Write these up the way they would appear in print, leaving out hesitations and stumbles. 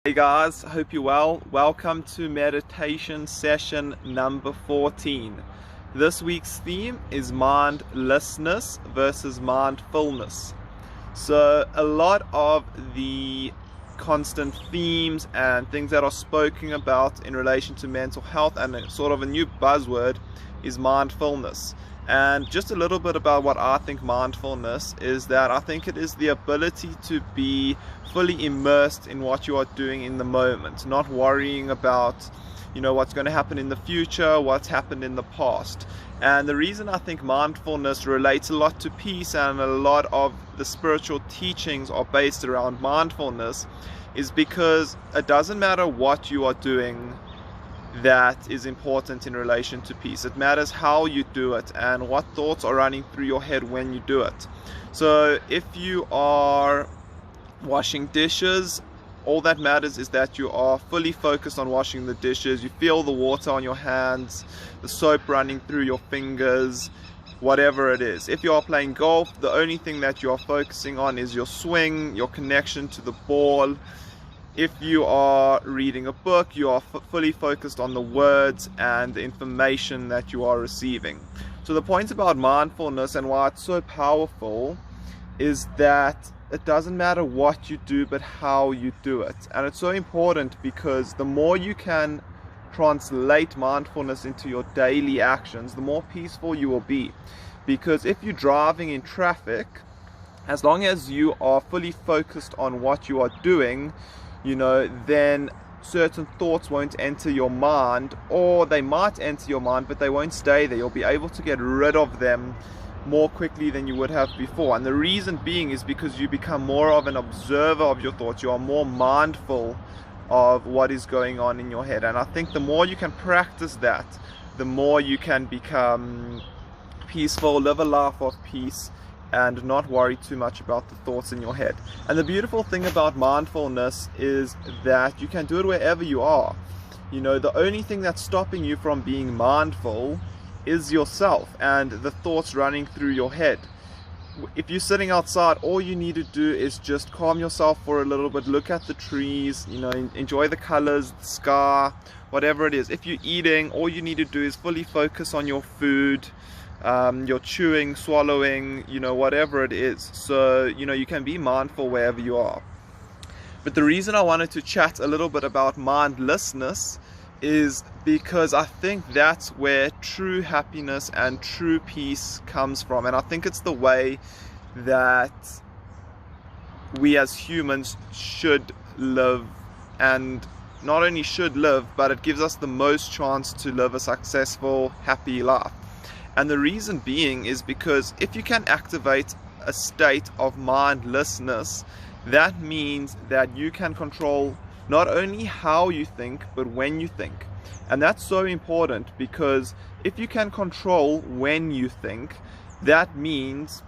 Hey guys, hope you're well. Welcome to meditation session number 14. This week's theme is mindlessness versus mindfulness. So a lot of the constant themes and things that are spoken about in relation to mental health, and sort of a new buzzword, is mindfulness. And just a little bit about what I think mindfulness is, that I think it is the ability to be fully immersed in what you are doing in the moment, not worrying about what's going to happen in the future, what's happened in the past. And the reason I think mindfulness relates a lot to peace, and a lot of the spiritual teachings are based around mindfulness, is because it doesn't matter what you are doing that is important in relation to peace. It matters how you do it and what thoughts are running through your head when you do it. So if you are washing dishes, all that matters is that you are fully focused on washing the dishes. You feel the water on your hands, the soap running through your fingers, whatever it is. If you are playing golf, the only thing that you are focusing on is your swing, your connection to the ball. If you are reading a book, you are fully focused on the words and the information that you are receiving. So the point about mindfulness and why it's so powerful is that it doesn't matter what you do, but how you do it. And it's so important because the more you can translate mindfulness into your daily actions, the more peaceful you will be. Because if you're driving in traffic, as long as you are fully focused on what you are doing, then certain thoughts won't enter your mind, or they might enter your mind, but they won't stay there. You'll be able to get rid of them more quickly than you would have before. And the reason being is because you become more of an observer of your thoughts. You are more mindful of what is going on in your head. And I think the more you can practice that, the more you can become peaceful, live a life of peace, and not worry too much about the thoughts in your head. And the beautiful thing about mindfulness is that you can do it wherever you are. The only thing that's stopping you from being mindful is yourself and the thoughts running through your head. If you're sitting outside, all you need to do is just calm yourself for a little bit, look at the trees, enjoy the colors, the sky, whatever it is. If you're eating, all you need to do is fully focus on your food, you're chewing, swallowing, whatever it is. So you can be mindful wherever you are. But the reason I wanted to chat a little bit about mindlessness is because I think that's where true happiness and true peace comes from. And I think it's the way that we as humans should live, and not only should live, but it gives us the most chance to live a successful, happy life. And the reason being is because if you can activate a state of mindlessness, that means that you can control not only how you think, but when you think. And that's so important, because if you can control when you think, that means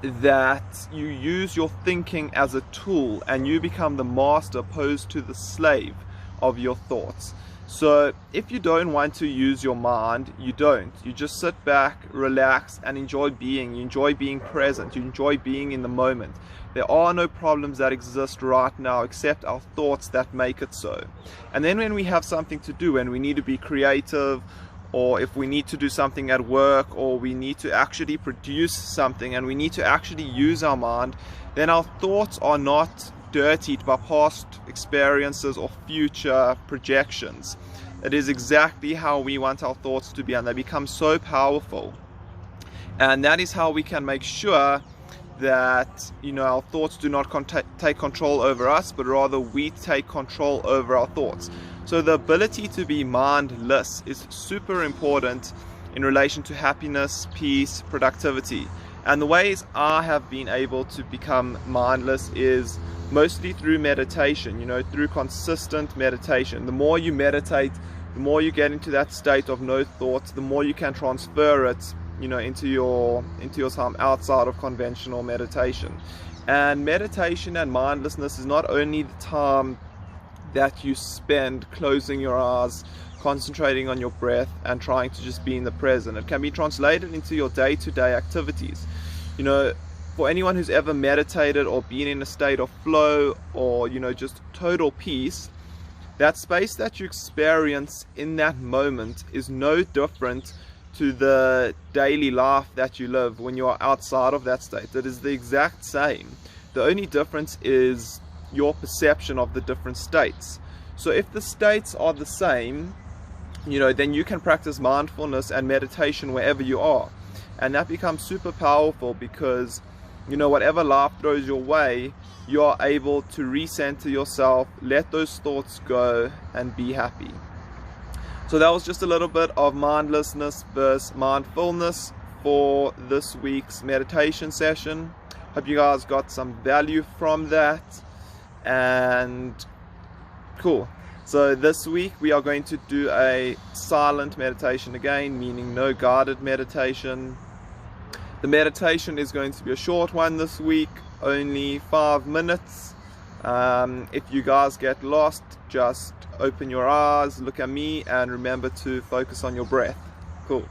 that you use your thinking as a tool and you become the master opposed to the slave of your thoughts. So if you don't want to use your mind, you don't. You just sit back, relax, and enjoy being. You enjoy being present. You enjoy being in the moment. There are no problems that exist right now except our thoughts that make it so. And then when we have something to do, and we need to be creative, or if we need to do something at work, or we need to actually produce something and we need to actually use our mind, then our thoughts are not dirtied by past experiences or future projections. It is exactly how we want our thoughts to be, and they become so powerful. And that is how we can make sure that our thoughts do not take control over us, but rather we take control over our thoughts. So the ability to be mindless is super important in relation to happiness, peace, productivity. And the ways I have been able to become mindless is mostly through meditation, through consistent meditation. The more you meditate, the more you get into that state of no thoughts, the more you can transfer it into your time outside of conventional meditation. And meditation and mindlessness is not only the time that you spend closing your eyes, concentrating on your breath, and trying to just be in the present. It can be translated into your day-to-day activities. for anyone who's ever meditated or been in a state of flow or, just total peace, that space that you experience in that moment is no different to the daily life that you live when you are outside of that state. It is the exact same. The only difference is your perception of the different states. So if the states are the same, then you can practice mindfulness and meditation wherever you are. And that becomes super powerful because, whatever life throws your way, you are able to recenter yourself, let those thoughts go, and be happy. So that was just a little bit of mindlessness versus mindfulness for this week's meditation session. Hope you guys got some value from that. And cool. So this week we are going to do a silent meditation again, meaning no guided meditation. The meditation is going to be a short one this week, only 5 minutes. If you guys get lost, just open your eyes, look at me, and remember to focus on your breath. Cool.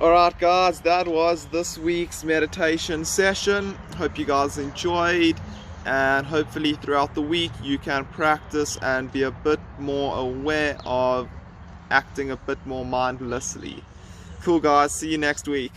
Alright guys, that was this week's meditation session. Hope you guys enjoyed, and hopefully throughout the week you can practice and be a bit more aware of acting a bit more mindlessly. Cool guys, see you next week.